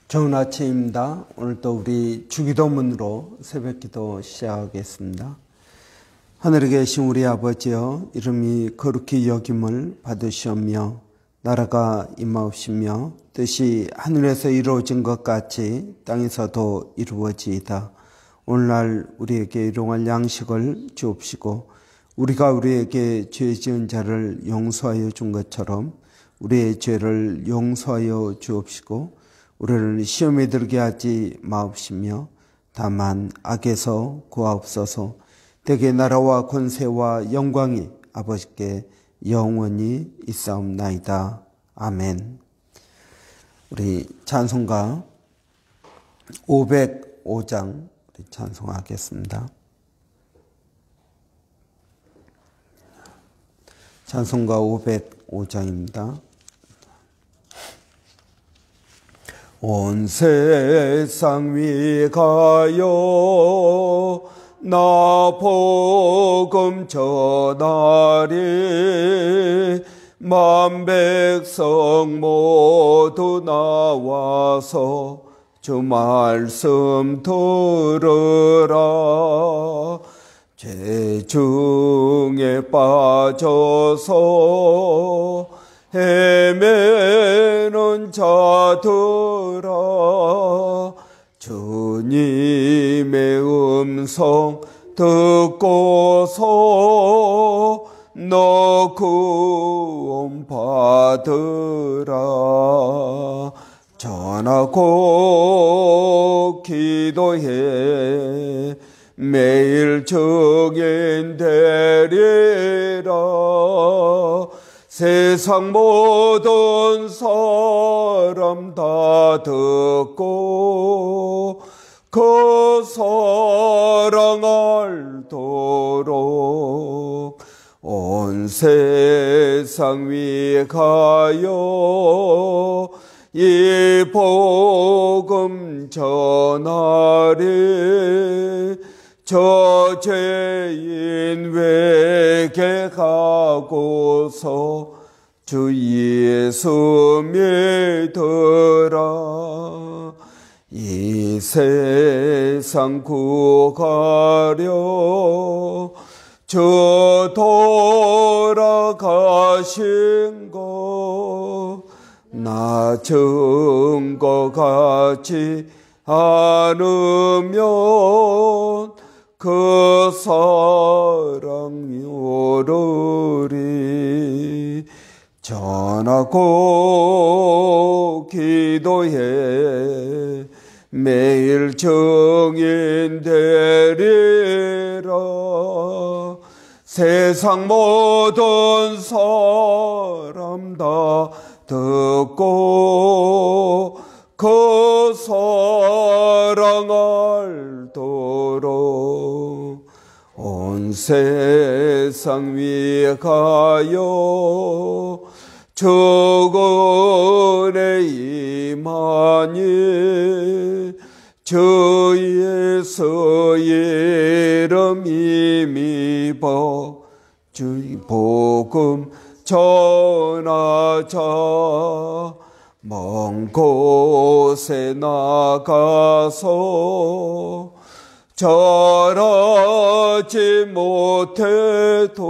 좋은 아침입니다. 오늘도 우리 주기도문으로 새벽기도 시작하겠습니다. 하늘에 계신 우리 아버지여, 이름이 거룩히 여김을 받으시오며 나라가 임하옵시며 뜻이 하늘에서 이루어진 것 같이 땅에서도 이루어지이다. 오늘날 우리에게 일용할 양식을 주옵시고 우리가 우리에게 죄 지은 자를 용서하여 준 것처럼 우리의 죄를 용서하여 주옵시고 우리를 시험에 들게 하지 마옵시며 다만 악에서 구하옵소서. 대개 나라와 권세와 영광이 아버지께 영원히 있사옵나이다. 아멘. 우리 찬송가 505장 우리 찬송하겠습니다. 찬송가 505장입니다. 온 세상 위가여 나 복음 전하리. 만 백성 모두 나와서 주 말씀 들으라. 죄 중에 빠져서 헤매는 자들아, 주님의 음성 듣고서 너 구원 받으라. 전하고 기도해 매일 증인 되리라. 세상 모든 사람 다 듣고 그 사랑 알도록 온 세상 위가여 이 복음 전하리. 저 죄인 회개하고서 주 예수 믿으라. 이 세상 구하려 주 돌아가신 것 나 증거같이 않으면 그 사랑 요르리. 전하고 기도해 매일 증인 되리라. 세상 모든 사람 다 듣고 그 사랑 알도록 온 세상 위가여 주군에 임하니. 주 예수 이름 힘입어 주의 복음 전하자. 먼 곳에 나가서 절하지 못해도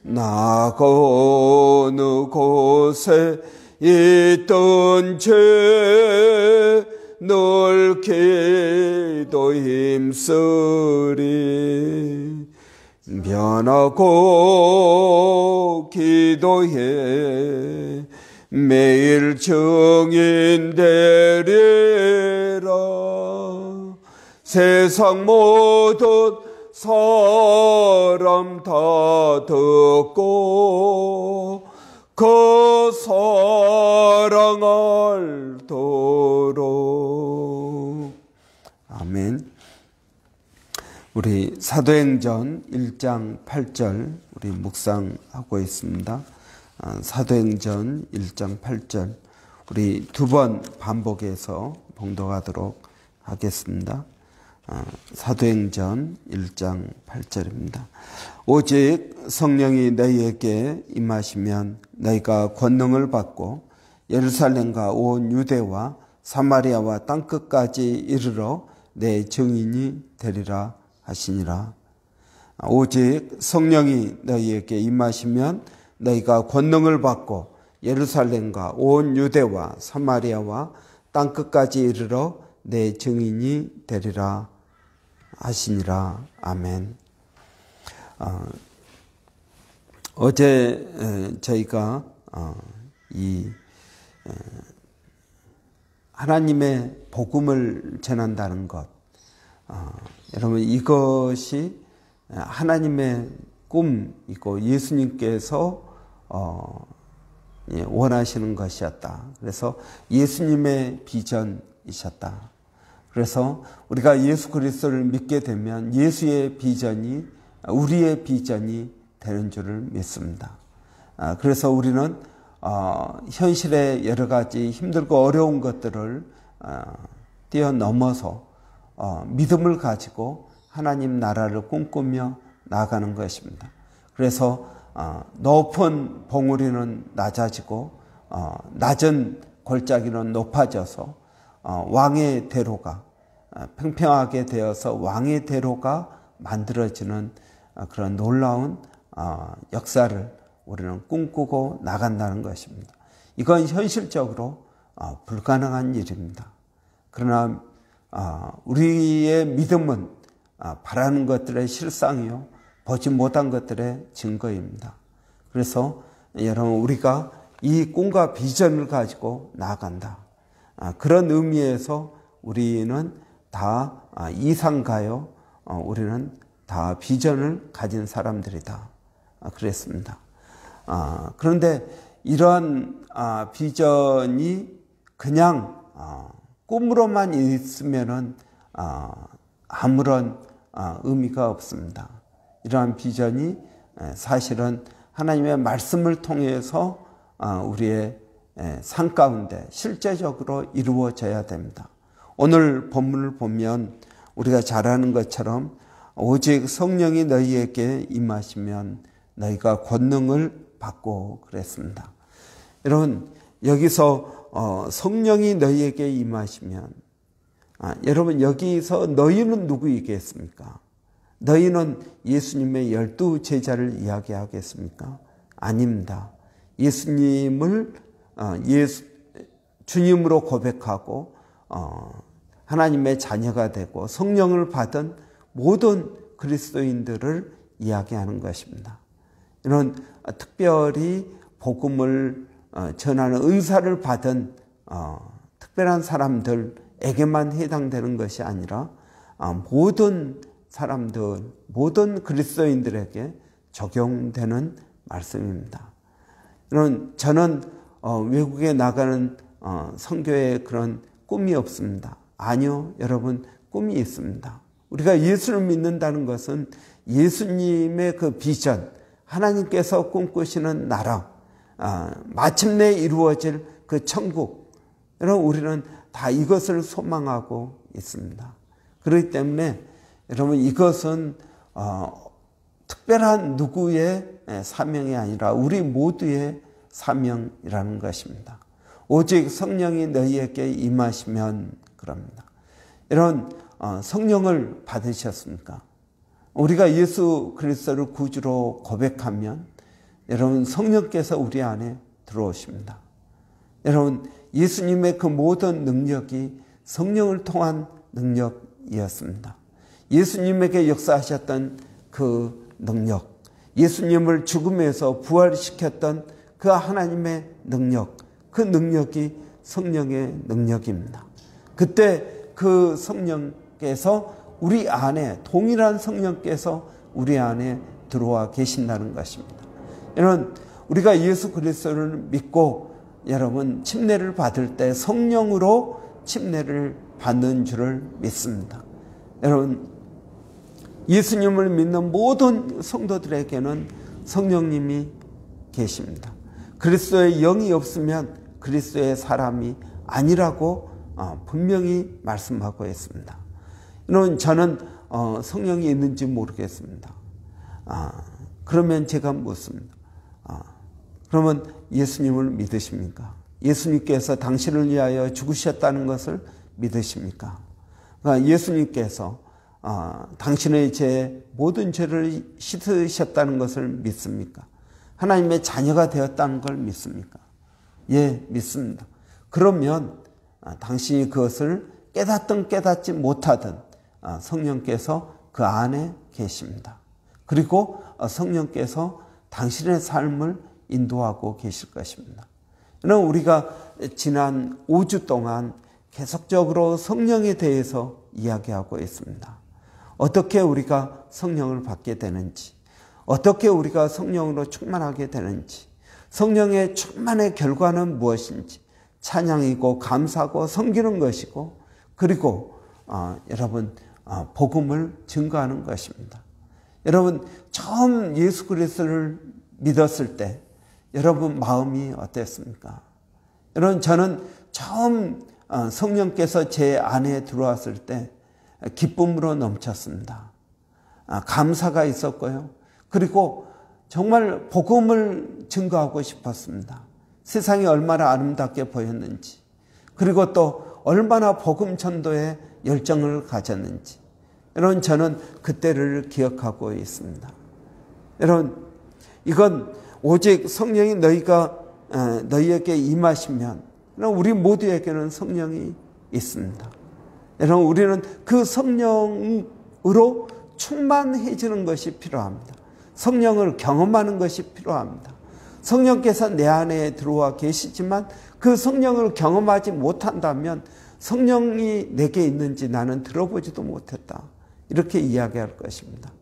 나가 어느 곳에 있든지 늘 기도 힘쓰리. 변하고 기도해 매일 증인 되리라. 세상 모든 사람 다 듣고 그 사랑 알도록. 아멘. 우리 사도행전 1장 8절 우리 묵상하고 있습니다. 사도행전 1장 8절 우리 두 번 반복해서 봉독하도록 하겠습니다. 사도행전 1장 8절입니다. 오직 성령이 너희에게 임하시면 너희가 권능을 받고 예루살렘과 온 유대와 사마리아와 땅끝까지 이르러 내 증인이 되리라 하시니라. 오직 성령이 너희에게 임하시면 너희가 권능을 받고 예루살렘과 온 유대와 사마리아와 땅끝까지 이르러 내 증인이 되리라 하시니라. 아멘. 어제 저희가 이 하나님의 복음을 전한다는 것, 여러분 이것이 하나님의 꿈이고 예수님께서 원하시는 것이었다. 그래서 예수님의 비전이셨다. 그래서 우리가 예수 그리스도를 믿게 되면 예수의 비전이 우리의 비전이 되는 줄을 믿습니다. 그래서 우리는 현실의 여러 가지 힘들고 어려운 것들을 뛰어넘어서 믿음을 가지고 하나님 나라를 꿈꾸며 나아가는 것입니다. 그래서 높은 봉우리는 낮아지고 낮은 골짜기는 높아져서 왕의 대로가 평평하게 되어서 왕의 대로가 만들어지는 그런 놀라운 역사를 우리는 꿈꾸고 나간다는 것입니다. 이건 현실적으로 불가능한 일입니다. 그러나 우리의 믿음은 바라는 것들의 실상이요 보지 못한 것들의 증거입니다. 그래서 여러분 우리가 이 꿈과 비전을 가지고 나아간다. 그런 의미에서 우리는 다 이상가요. 우리는 다 비전을 가진 사람들이다. 그랬습니다. 그런데 이러한 비전이 그냥 꿈으로만 있으면은 아무런 의미가 없습니다. 이러한 비전이 사실은 하나님의 말씀을 통해서 우리의 삶 가운데 실제적으로 이루어져야 됩니다. 오늘 본문을 보면 우리가 잘 아는 것처럼 오직 성령이 너희에게 임하시면 너희가 권능을 받고 그랬습니다. 여러분 여기서 성령이 너희에게 임하시면 여러분 여기서 너희는 누구이겠습니까? 너희는 예수님의 12 제자를 이야기하겠습니까? 아닙니다. 예수님을 주님으로 고백하고 하나님의 자녀가 되고 성령을 받은 모든 그리스도인들을 이야기하는 것입니다. 이런 특별히 복음을 전하는 은사를 받은 특별한 사람들에게만 해당되는 것이 아니라 모든 사람들, 모든 그리스도인들에게 적용되는 말씀입니다. 저는 외국에 나가는 선교의 그런 꿈이 없습니다. 아니요, 여러분 꿈이 있습니다. 우리가 예수를 믿는다는 것은 예수님의 그 비전, 하나님께서 꿈꾸시는 나라, 마침내 이루어질 그 천국, 여러분 우리는 다 이것을 소망하고 있습니다. 그렇기 때문에 여러분 이것은 특별한 누구의 사명이 아니라 우리 모두의 사명이라는 것입니다. 오직 성령이 너희에게 임하시면 그럽니다. 이런 성령을 받으셨습니까? 우리가 예수 그리스도를 구주로 고백하면 여러분 성령께서 우리 안에 들어오십니다. 여러분 예수님의 그 모든 능력이 성령을 통한 능력이었습니다. 예수님에게 역사하셨던 그 능력, 예수님을 죽음에서 부활시켰던 그 하나님의 능력, 그 능력이 성령의 능력입니다. 그때 그 성령께서 우리 안에, 동일한 성령께서 우리 안에 들어와 계신다는 것입니다. 여러분 우리가 예수 그리스도를 믿고 여러분 침례를 받을 때 성령으로 침례를 받는 줄을 믿습니다. 여러분 예수님을 믿는 모든 성도들에게는 성령님이 계십니다. 그리스도의 영이 없으면 그리스도의 사람이 아니라고 분명히 말씀하고 있습니다. 여러분 저는 성령이 있는지 모르겠습니다. 그러면 제가 묻습니다. 그러면 예수님을 믿으십니까? 예수님께서 당신을 위하여 죽으셨다는 것을 믿으십니까? 그러니까 예수님께서 당신의 모든 죄를 씻으셨다는 것을 믿습니까? 하나님의 자녀가 되었다는 걸 믿습니까? 예, 믿습니다. 그러면 당신이 그것을 깨닫든 깨닫지 못하든 성령께서 그 안에 계십니다. 그리고 성령께서 당신의 삶을 인도하고 계실 것입니다. 그럼 우리가 지난 5주 동안 계속적으로 성령에 대해서 이야기하고 있습니다. 어떻게 우리가 성령을 받게 되는지, 어떻게 우리가 성령으로 충만하게 되는지, 성령의 충만의 결과는 무엇인지, 찬양이고 감사하고 섬기는 것이고, 그리고 여러분 복음을 증거하는 것입니다. 여러분 처음 예수 그리스도를 믿었을 때 여러분 마음이 어땠습니까? 여러분 저는 처음 성령께서 제 안에 들어왔을 때 기쁨으로 넘쳤습니다. 감사가 있었고요. 그리고 정말 복음을 증거하고 싶었습니다. 세상이 얼마나 아름답게 보였는지, 그리고 또 얼마나 복음 전도에 열정을 가졌는지, 여러분 저는 그때를 기억하고 있습니다. 여러분 이건 오직 성령이 너희에게 임하시면, 우리 모두에게는 성령이 있습니다. 여러분 우리는 그 성령으로 충만해지는 것이 필요합니다. 성령을 경험하는 것이 필요합니다. 성령께서 내 안에 들어와 계시지만 그 성령을 경험하지 못한다면 성령이 내게 있는지 나는 들어보지도 못했다, 이렇게 이야기할 것입니다.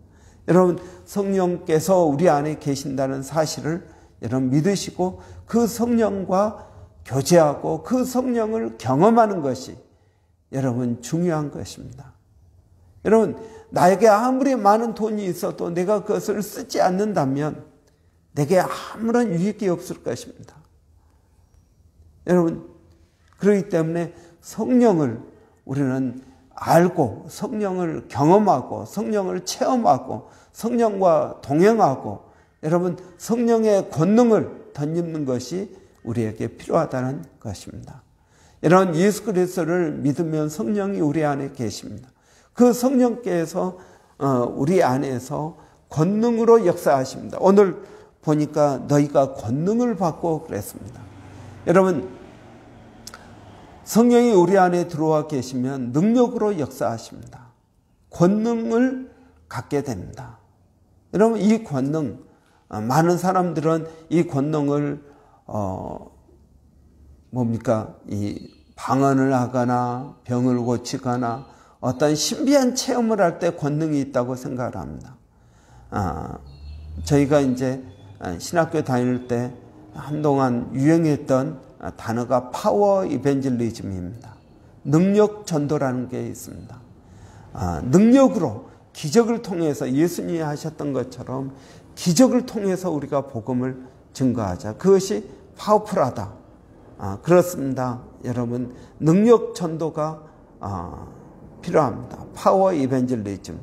여러분 성령께서 우리 안에 계신다는 사실을 여러분 믿으시고 그 성령과 교제하고 그 성령을 경험하는 것이 여러분 중요한 것입니다. 여러분 나에게 아무리 많은 돈이 있어도 내가 그것을 쓰지 않는다면 내게 아무런 유익이 없을 것입니다. 여러분 그렇기 때문에 성령을 우리는 알고 성령을 경험하고 성령을 체험하고 성령과 동행하고 여러분 성령의 권능을 덧입는 것이 우리에게 필요하다는 것입니다. 이런 예수 그리스도를 믿으면 성령이 우리 안에 계십니다. 그 성령께서 우리 안에서 권능으로 역사하십니다. 오늘 보니까 너희가 권능을 받고 그랬습니다. 여러분 성령이 우리 안에 들어와 계시면 능력으로 역사하십니다. 권능을 갖게 됩니다. 여러분 이 권능, 많은 사람들은 이 권능을 이 방언을 하거나 병을 고치거나 어떤 신비한 체험을 할 때 권능이 있다고 생각을 합니다. 저희가 이제 신학교 다닐 때 한동안 유행했던 단어가 파워 이벤젤리즘입니다. 능력 전도라는 게 있습니다. 능력으로 기적을 통해서 예수님이 하셨던 것처럼 기적을 통해서 우리가 복음을 증거하자. 그것이 파워풀하다. 그렇습니다. 여러분 능력 전도가 필요합니다. 파워 이벤젤리즘.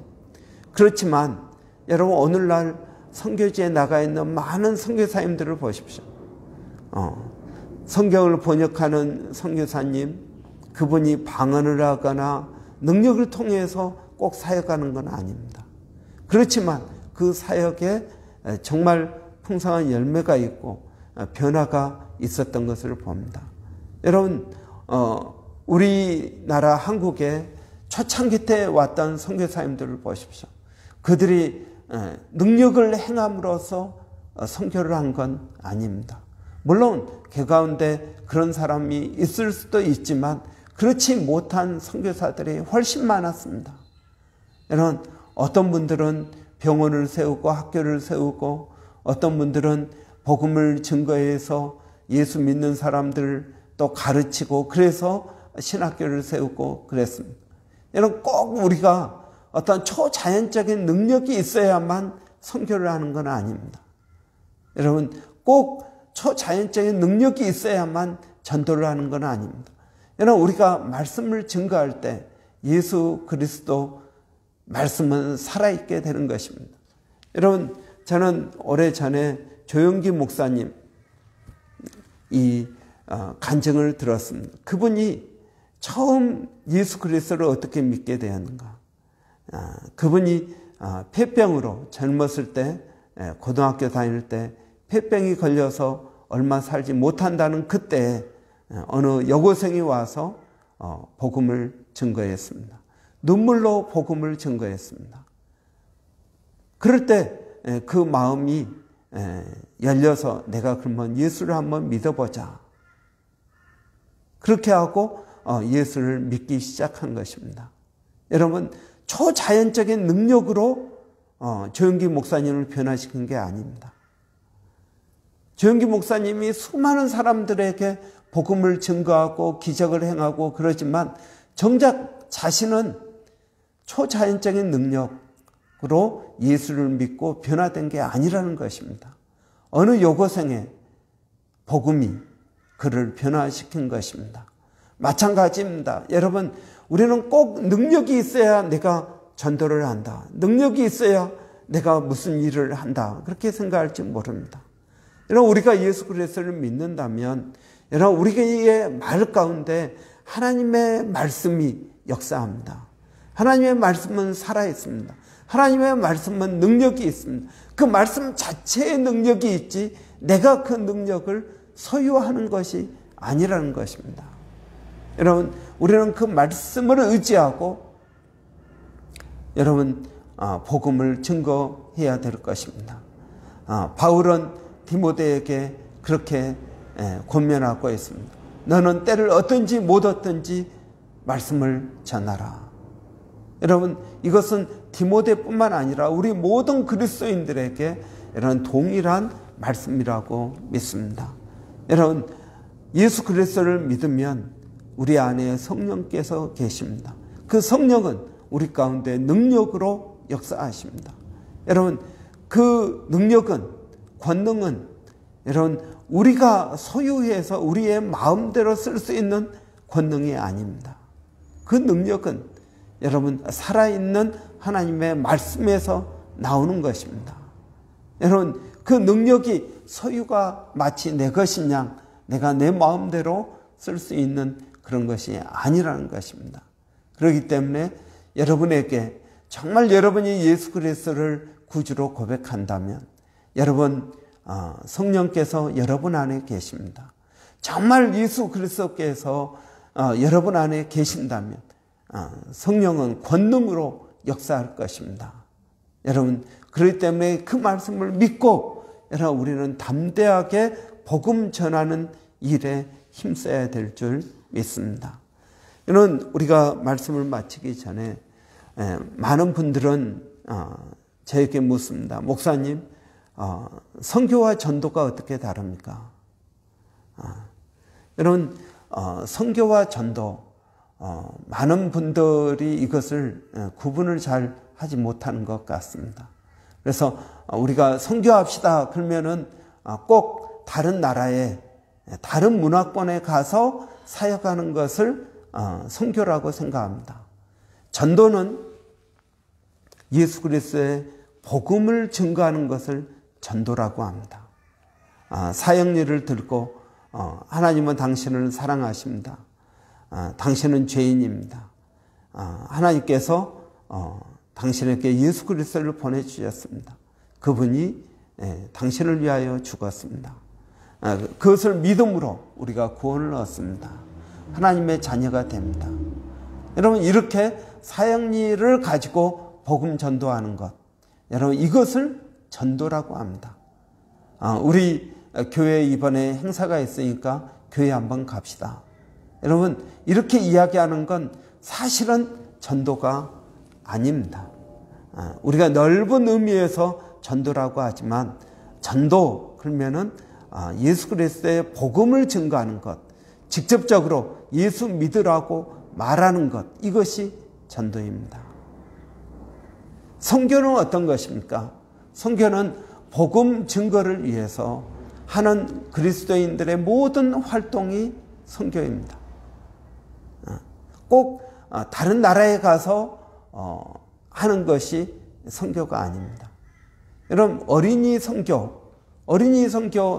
그렇지만 여러분 오늘날 선교지에 나가 있는 많은 선교사님들을 보십시오. 성경을 번역하는 선교사님, 그분이 방언을 하거나 능력을 통해서 꼭 사역하는 건 아닙니다. 그렇지만 그 사역에 정말 풍성한 열매가 있고 변화가 있었던 것을 봅니다. 여러분 우리나라 한국에 초창기 때 왔던 선교사님들을 보십시오. 그들이 능력을 행함으로써 선교를 한 건 아닙니다. 물론 그 가운데 그런 사람이 있을 수도 있지만 그렇지 못한 선교사들이 훨씬 많았습니다. 여러분 어떤 분들은 병원을 세우고 학교를 세우고 어떤 분들은 복음을 증거해서 예수 믿는 사람들 또 가르치고 그래서 신학교를 세우고 그랬습니다. 여러분 꼭 우리가 어떤 초자연적인 능력이 있어야만 선교를 하는 건 아닙니다. 여러분 꼭 초자연적인 능력이 있어야만 전도를 하는 건 아닙니다. 여러분 우리가 말씀을 증거할 때 예수 그리스도 말씀은 살아있게 되는 것입니다. 여러분 저는 오래전에 조영기 목사님 이 간증을 들었습니다. 그분이 처음 예수 그리스도를 어떻게 믿게 되었는가. 그분이 폐병으로 젊었을 때, 고등학교 다닐 때 폐병이 걸려서 얼마 살지 못한다는 그때 어느 여고생이 와서 복음을 증거했습니다. 눈물로 복음을 증거했습니다. 그럴 때 그 마음이 열려서 내가 그러면 예수를 한번 믿어보자. 그렇게 하고 예수를 믿기 시작한 것입니다. 여러분, 초자연적인 능력으로 조영기 목사님을 변화시킨 게 아닙니다. 조영기 목사님이 수많은 사람들에게 복음을 증거하고 기적을 행하고 그러지만 정작 자신은 초자연적인 능력으로 예수를 믿고 변화된 게 아니라는 것입니다. 어느 여고생의 복음이 그를 변화시킨 것입니다. 마찬가지입니다. 여러분, 우리는 꼭 능력이 있어야 내가 전도를 한다. 능력이 있어야 내가 무슨 일을 한다. 그렇게 생각할지 모릅니다. 여러분, 우리가 예수 그리스도를 믿는다면 여러분, 우리의 말 가운데 하나님의 말씀이 역사합니다. 하나님의 말씀은 살아있습니다. 하나님의 말씀은 능력이 있습니다. 그 말씀 자체의 능력이 있지 내가 그 능력을 소유하는 것이 아니라는 것입니다. 여러분, 우리는 그 말씀을 의지하고 여러분 복음을 증거해야 될 것입니다. 바울은 디모데에게 그렇게 권면하고 있습니다. 너는 때를 얻든지 못 얻든지 말씀을 전하라. 여러분, 이것은 디모데뿐만 아니라 우리 모든 그리스도인들에게 이런 동일한 말씀이라고 믿습니다. 여러분, 예수 그리스도를 믿으면 우리 안에 성령께서 계십니다. 그 성령은 우리 가운데 능력으로 역사하십니다. 여러분, 그 능력은, 권능은 여러분 우리가 소유해서 우리의 마음대로 쓸 수 있는 권능이 아닙니다. 그 능력은 여러분 살아있는 하나님의 말씀에서 나오는 것입니다. 여러분, 그 능력이 소유가 마치 내 것인 양 내가 내 마음대로 쓸 수 있는 그런 것이 아니라는 것입니다. 그렇기 때문에 여러분에게 정말 여러분이 예수 그리스도를 구주로 고백한다면 여러분 성령께서 여러분 안에 계십니다. 정말 예수 그리스도께서 여러분 안에 계신다면 성령은 권능으로 역사할 것입니다. 여러분, 그렇기 때문에 그 말씀을 믿고 여러분 우리는 담대하게 복음 전하는 일에 힘써야 될 줄 믿습니다. 여러분, 우리가 말씀을 마치기 전에 많은 분들은 저에게 묻습니다. 목사님, 선교와 전도가 어떻게 다릅니까? 여러분, 선교와 전도, 많은 분들이 이것을 구분을 잘 하지 못하는 것 같습니다. 그래서 우리가 선교합시다 그러면은 꼭 다른 나라에, 다른 문화권에 가서 사역하는 것을 선교라고 생각합니다. 전도는 예수 그리스도의 복음을 증거하는 것을 전도라고 합니다. 사형리를 들고 하나님은 당신을 사랑하십니다. 당신은 죄인입니다. 하나님께서 당신에게 예수 그리스도를 보내주셨습니다. 그분이 당신을 위하여 죽었습니다. 그것을 믿음으로 우리가 구원을 얻습니다. 하나님의 자녀가 됩니다. 여러분, 이렇게 사형리를 가지고 복음 전도하는 것, 여러분 이것을 전도라고 합니다. 우리 교회에 이번에 행사가 있으니까 교회 한번 갑시다. 여러분, 이렇게 이야기하는 건 사실은 전도가 아닙니다. 우리가 넓은 의미에서 전도라고 하지만 전도 그러면은 예수 그리스도의 복음을 증거하는 것, 직접적으로 예수 믿으라고 말하는 것, 이것이 전도입니다. 선교는 어떤 것입니까? 선교는 복음 증거를 위해서 하는 그리스도인들의 모든 활동이 선교입니다. 꼭 다른 나라에 가서 하는 것이 선교가 아닙니다. 여러분, 어린이 선교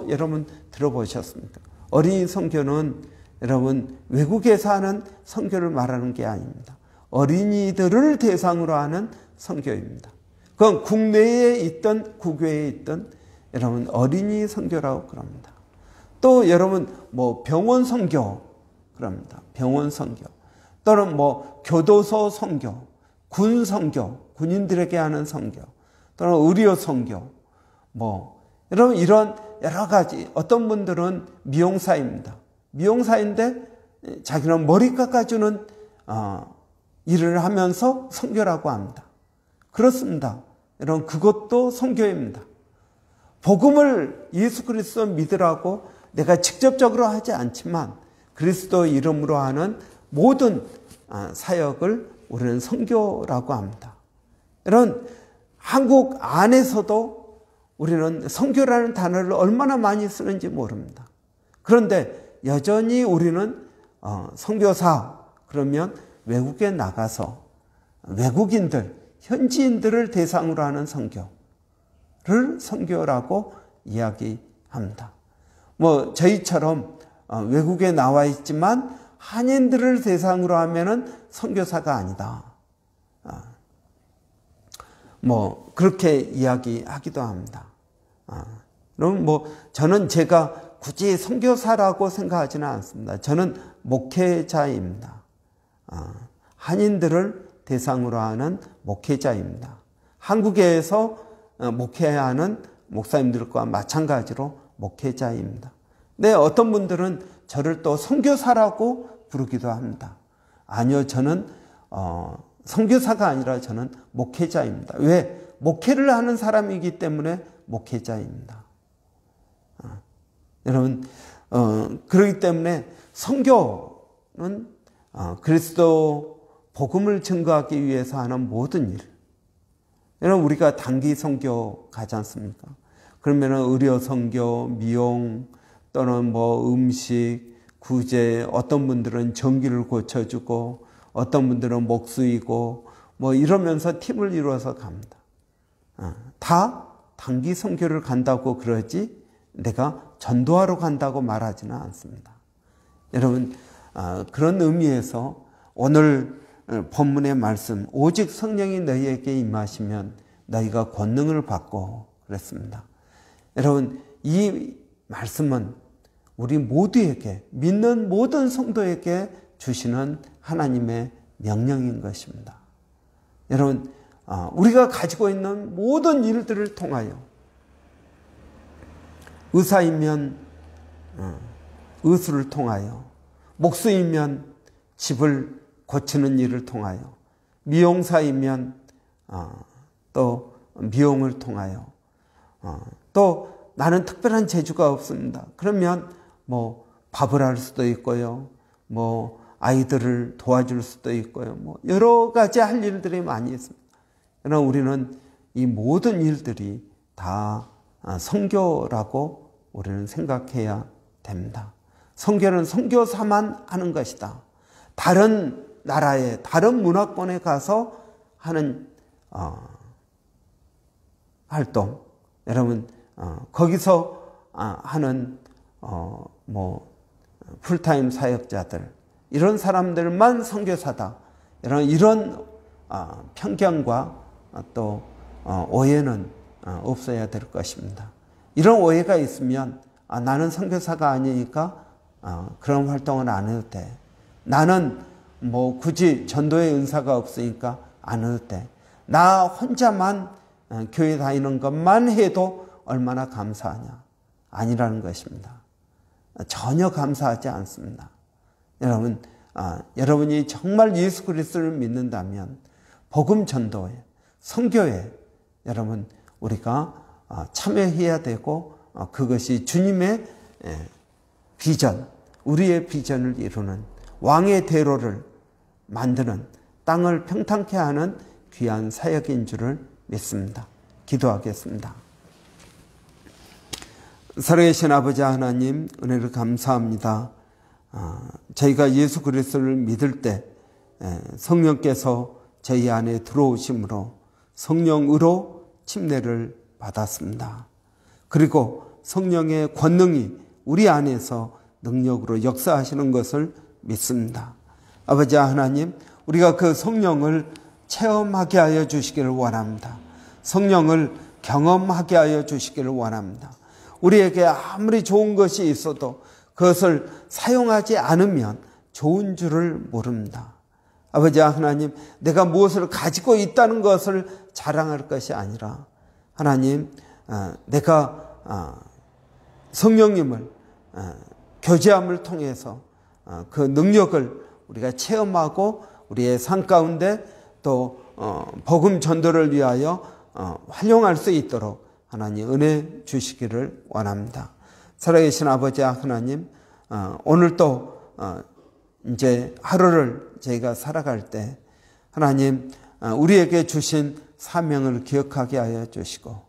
여러분 들어보셨습니까? 어린이 선교는 여러분 외국에서 하는 선교를 말하는 게 아닙니다. 어린이들을 대상으로 하는 선교입니다. 그건 국내에 있던 국외에 있던 여러분 어린이 선교라고 그럽니다. 또 여러분 뭐 병원 선교 그럽니다. 병원 선교 또는 뭐 교도소 선교, 군 선교, 군인들에게 하는 선교 또는 의료 선교 뭐 여러분 이런 여러 가지 어떤 분들은 미용사입니다. 미용사인데 자기는 머리 깎아주는 일을 하면서 선교라고 합니다. 그렇습니다. 여러분 그것도 선교입니다. 복음을 예수 그리스도 믿으라고 내가 직접적으로 하지 않지만 그리스도 이름으로 하는 모든 사역을 우리는 선교라고 합니다. 여러분 한국 안에서도 우리는 선교라는 단어를 얼마나 많이 쓰는지 모릅니다. 그런데 여전히 우리는 선교사 그러면 외국에 나가서 외국인들, 현지인들을 대상으로 하는 선교를 선교라고 이야기합니다. 뭐 저희처럼 외국에 나와 있지만 한인들을 대상으로 하면은 선교사가 아니다. 뭐 그렇게 이야기하기도 합니다. 그럼 뭐 저는 제가 굳이 선교사라고 생각하지는 않습니다. 저는 목회자입니다. 한인들을 대상으로 하는 목회자입니다. 한국에서 목회하는 목사님들과 마찬가지로 목회자입니다. 네, 어떤 분들은 저를 또 선교사라고 부르기도 합니다. 아니요, 저는 선교사가 아니라 저는 목회자입니다. 왜? 목회를 하는 사람이기 때문에 목회자입니다. 여러분, 그렇기 때문에 선교는 그리스도 복음을 증거하기 위해서 하는 모든 일. 여러분, 우리가 단기 선교 가지 않습니까? 그러면 의료 선교, 미용, 또는 뭐 음식, 구제, 어떤 분들은 전기를 고쳐주고, 어떤 분들은 목수이고, 뭐 이러면서 팀을 이루어서 갑니다. 다 단기 선교를 간다고 그러지, 내가 전도하러 간다고 말하지는 않습니다. 여러분, 그런 의미에서 오늘 본문의 말씀, 오직 성령이 너희에게 임하시면 너희가 권능을 받고 그랬습니다. 여러분, 이 말씀은 우리 모두에게, 믿는 모든 성도에게 주시는 하나님의 명령인 것입니다. 여러분, 우리가 가지고 있는 모든 일들을 통하여 의사이면 의술을 통하여, 목수이면 집을 고치는 일을 통하여, 미용사이면 또 미용을 통하여, 또 나는 특별한 재주가 없습니다. 그러면 뭐 밥을 할 수도 있고요, 뭐 아이들을 도와줄 수도 있고요, 뭐 여러 가지 할 일들이 많이 있습니다. 그러나 우리는 이 모든 일들이 다 선교라고 우리는 생각해야 됩니다. 선교는 선교사만 하는 것이다. 다른 나라에, 다른 문화권에 가서 하는 활동, 여러분 거기서 하는 뭐 풀타임 사역자들, 이런 사람들만 선교사다. 이런 편견과 또 오해는 없어야 될 것입니다. 이런 오해가 있으면 나는 선교사가 아니니까 그런 활동을 안 해도 돼. 나는 뭐 굳이 전도의 은사가 없으니까 안 해도 돼. 나 혼자만 교회 다니는 것만 해도 얼마나 감사하냐. 아니라는 것입니다. 전혀 감사하지 않습니다. 여러분, 여러분이 정말 예수 그리스도를 믿는다면 복음 전도에, 선교에 여러분 우리가 참여해야 되고, 그것이 주님의 비전, 우리의 비전을 이루는 왕의 대로를 만드는, 땅을 평탄케 하는 귀한 사역인 줄을 믿습니다. 기도하겠습니다. 살아계신 아버지 하나님, 은혜를 감사합니다. 저희가 예수 그리스도를 믿을 때 성령께서 저희 안에 들어오심으로 성령으로 침례를 받았습니다. 그리고 성령의 권능이 우리 안에서 능력으로 역사하시는 것을 믿습니다. 아버지 하나님, 우리가 그 성령을 체험하게 하여 주시기를 원합니다. 성령을 경험하게 하여 주시기를 원합니다. 우리에게 아무리 좋은 것이 있어도 그것을 사용하지 않으면 좋은 줄을 모릅니다. 아버지 하나님, 내가 무엇을 가지고 있다는 것을 자랑할 것이 아니라 하나님, 내가 성령님을 교제함을 통해서 그 능력을 우리가 체험하고 우리의 삶 가운데 또 복음 전도를 위하여 활용할 수 있도록 하나님 은혜 주시기를 원합니다. 살아계신 아버지 하나님, 오늘 또 이제 하루를 저희가 살아갈 때 하나님 우리에게 주신 사명을 기억하게 하여 주시고,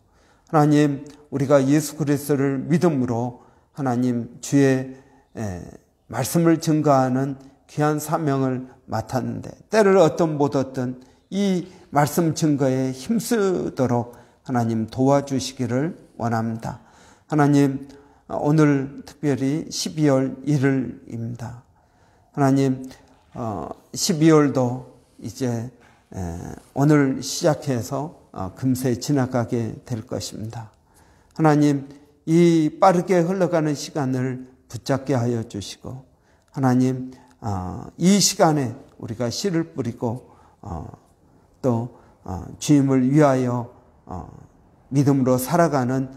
하나님 우리가 예수 그리스도를 믿음으로 하나님 주의 말씀을 증거하는 귀한 사명을 맡았는데 때를 얻든 못 얻든 이 말씀 증거에 힘쓰도록 하나님 도와주시기를 원합니다. 하나님, 오늘 특별히 12월 1일입니다. 하나님, 12월도 이제 오늘 시작해서 금세 지나가게 될 것입니다. 하나님, 이 빠르게 흘러가는 시간을 붙잡게 하여 주시고, 하나님, 이 시간에 우리가 씨를 뿌리고 또 주님을 위하여 믿음으로 살아가는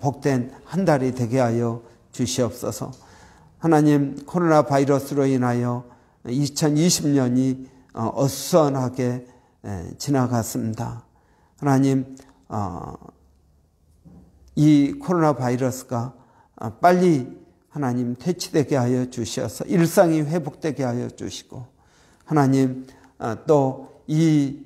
복된 한 달이 되게 하여 주시옵소서. 하나님, 코로나 바이러스로 인하여 2020년이 어수선하게 지나갔습니다. 하나님, 이 코로나 바이러스가 빨리 하나님 퇴치되게 하여 주셔서 일상이 회복되게 하여 주시고, 하나님 또 이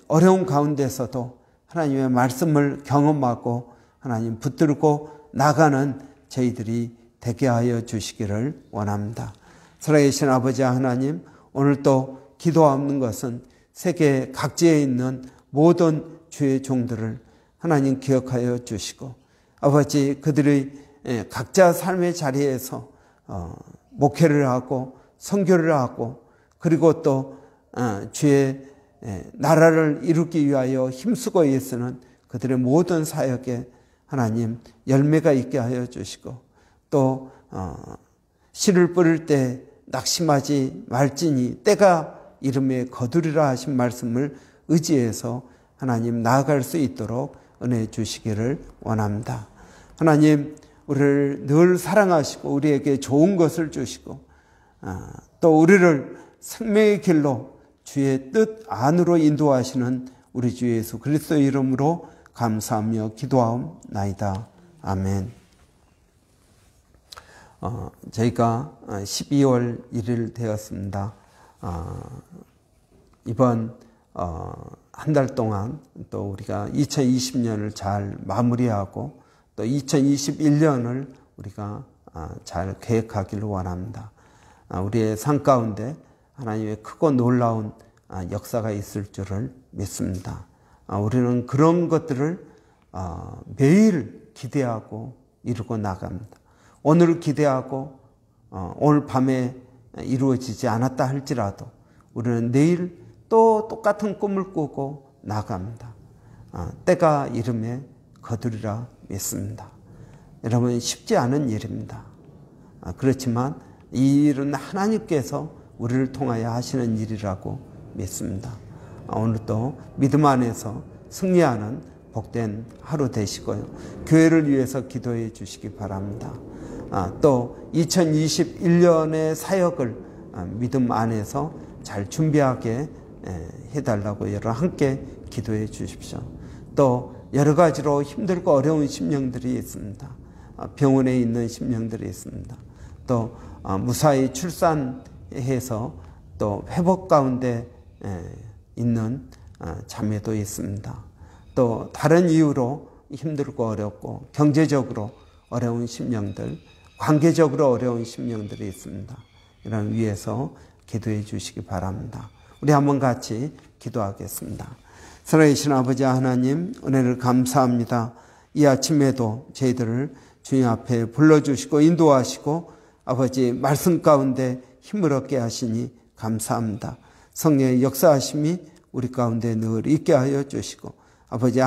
어려운 가운데서도 하나님의 말씀을 경험하고 하나님 붙들고 나가는 저희들이 되게 하여 주시기를 원합니다. 살아계신 아버지 하나님, 오늘 또 기도하는 것은 세계 각지에 있는 모든 주의 종들을 하나님 기억하여 주시고, 아버지 그들의 각자 삶의 자리에서 목회를 하고 선교를 하고 그리고 또 주의 나라를 이루기 위하여 힘쓰고 있는 그들의 모든 사역에 하나님 열매가 있게 하여 주시고, 또 씨를 뿌릴 때 낙심하지 말지니 때가 이름에 거두리라 하신 말씀을 의지해서 하나님 나아갈 수 있도록 은혜 주시기를 원합니다. 하나님, 우리를 늘 사랑하시고 우리에게 좋은 것을 주시고 또 우리를 생명의 길로 주의 뜻 안으로 인도하시는 우리 주 예수 그리스도의 이름으로 감사하며 기도하옵나이다. 아멘. 저희가 12월 1일 되었습니다. 이번 한 달 동안 또 우리가 2020년을 잘 마무리하고 또 2021년을 우리가 잘 계획하기를 원합니다. 우리의 삶 가운데 하나님의 크고 놀라운 역사가 있을 줄을 믿습니다. 우리는 그런 것들을 매일 기대하고 이루고 나갑니다. 오늘 기대하고 오늘 밤에 이루어지지 않았다 할지라도 우리는 내일 또 똑같은 꿈을 꾸고 나갑니다. 때가 이름에 거두리라 믿습니다. 여러분, 쉽지 않은 일입니다. 그렇지만 이 일은 하나님께서 우리를 통하여 하시는 일이라고 믿습니다. 오늘 또 믿음 안에서 승리하는 복된 하루 되시고요. 교회를 위해서 기도해 주시기 바랍니다. 또 2021년의 사역을 믿음 안에서 잘 준비하게 해달라고 여러분 함께 기도해 주십시오. 또 여러 가지로 힘들고 어려운 심령들이 있습니다. 병원에 있는 심령들이 있습니다. 또 무사히 출산해서 또 회복 가운데 있는 자매도 있습니다. 또 다른 이유로 힘들고 어렵고 경제적으로 어려운 심령들, 관계적으로 어려운 심령들이 있습니다. 이런 위해서 기도해 주시기 바랍니다. 우리 한번 같이 기도하겠습니다. 살아계신 아버지 하나님, 은혜를 감사합니다. 이 아침에도 저희들을 주님 앞에 불러주시고 인도하시고 아버지 말씀 가운데 힘을 얻게 하시니 감사합니다. 성령의 역사하심이 우리 가운데 늘 있게 하여 주시고 아버지